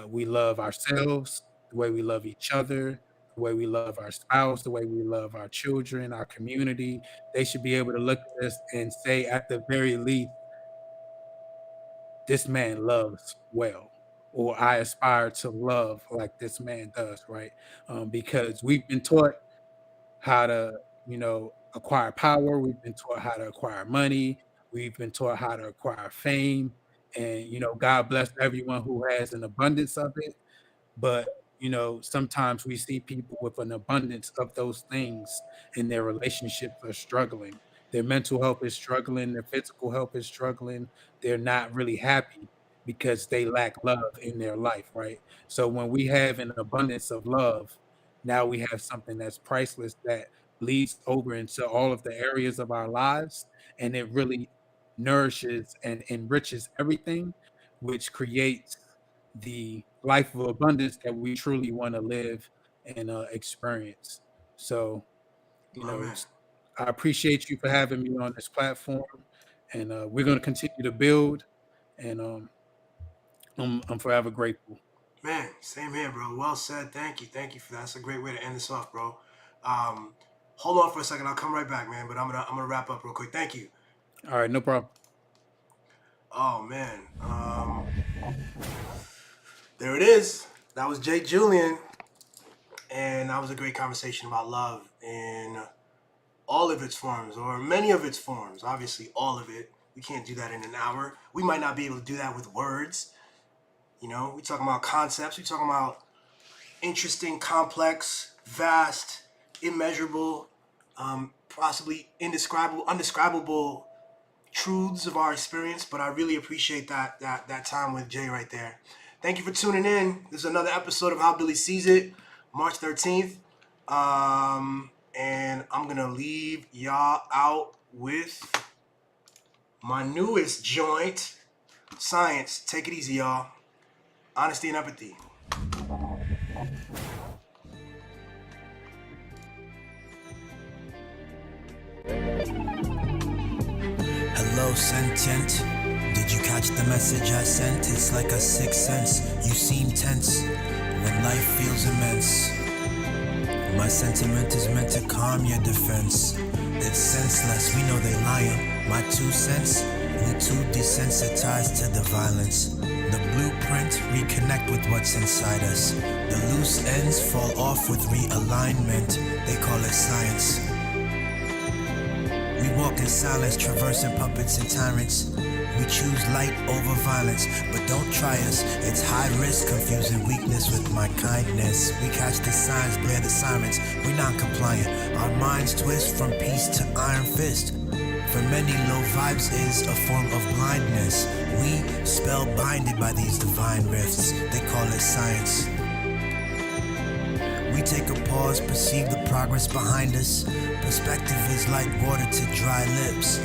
Speaker 3: We love ourselves, the way we love each other, the way we love our spouse, the way we love our children, our community. They should be able to look at us and say, at the very least, this man loves well, or I aspire to love like this man does, right? Because we've been taught how to, acquire power. We've been taught how to acquire money. We've been taught how to acquire fame. And, God bless everyone who has an abundance of it, but sometimes we see people with an abundance of those things and their relationships are struggling. Their mental health is struggling, their physical health is struggling. They're not really happy because they lack love in their life, right? So when we have an abundance of love, now we have something that's priceless that bleeds over into all of the areas of our lives, and it really nourishes and enriches everything, which creates the life of abundance that we truly want to live and experience. So, you
Speaker 2: My
Speaker 3: know,
Speaker 2: man.
Speaker 3: s- I appreciate you for having me on this platform, and we're going to continue to build. And I'm forever grateful.
Speaker 2: Man, same here, bro. Well said. Thank you. Thank you for that. That's a great way to end this off, bro. Um, hold on for a second. I'll come right back, man. But I'm gonna wrap up real quick. Thank you.
Speaker 3: All right, no problem.
Speaker 2: Oh man. There it is. That was Jay Julien, and that was a great conversation about love in all of its forms, or many of its forms. Obviously, all of it. We can't do that in an hour. We might not be able to do that with words. We talking about concepts. We talking about interesting, complex, vast, immeasurable, possibly indescribable, undescribable truths of our experience. But I really appreciate that time with Jay right there. Thank you for tuning in. This is another episode of How Billy Sees It, March 13th. And I'm going to leave y'all out with my newest joint, Science. Take it easy, y'all. Honesty and empathy.
Speaker 1: Hello, sentient. Did you catch the message I sent? It's like a sixth sense. You seem tense when life feels immense. My sentiment is meant to calm your defense. It's senseless, we know they lying. My 2 cents, we too desensitized to the violence. The blueprint, reconnect with what's inside us. The loose ends fall off with realignment. They call it science. We walk in silence, traversing puppets and tyrants. We choose light over violence, but don't try us. It's high risk, confusing weakness with my kindness. We catch the signs, blare the sirens. We non-compliant. Our minds twist from peace to iron fist. For many, low vibes is a form of blindness. We spellbinded by these divine rifts. They call it science. We take a pause, perceive the progress behind us. Perspective is like water to dry lips.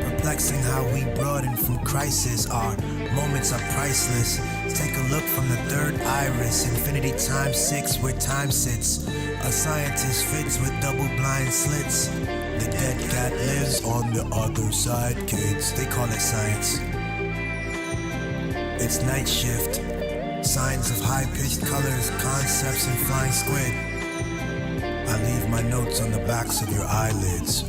Speaker 1: Perplexing how we broaden from crisis. Our moments are priceless. Take a look from the third iris. Infinity times 6 where time sits. A scientist fits with double blind slits. The dead cat lives on the other side, kids. They call it science. It's night shift. Signs of high-pitched colors, concepts, and flying squid. I leave my notes on the backs of your eyelids.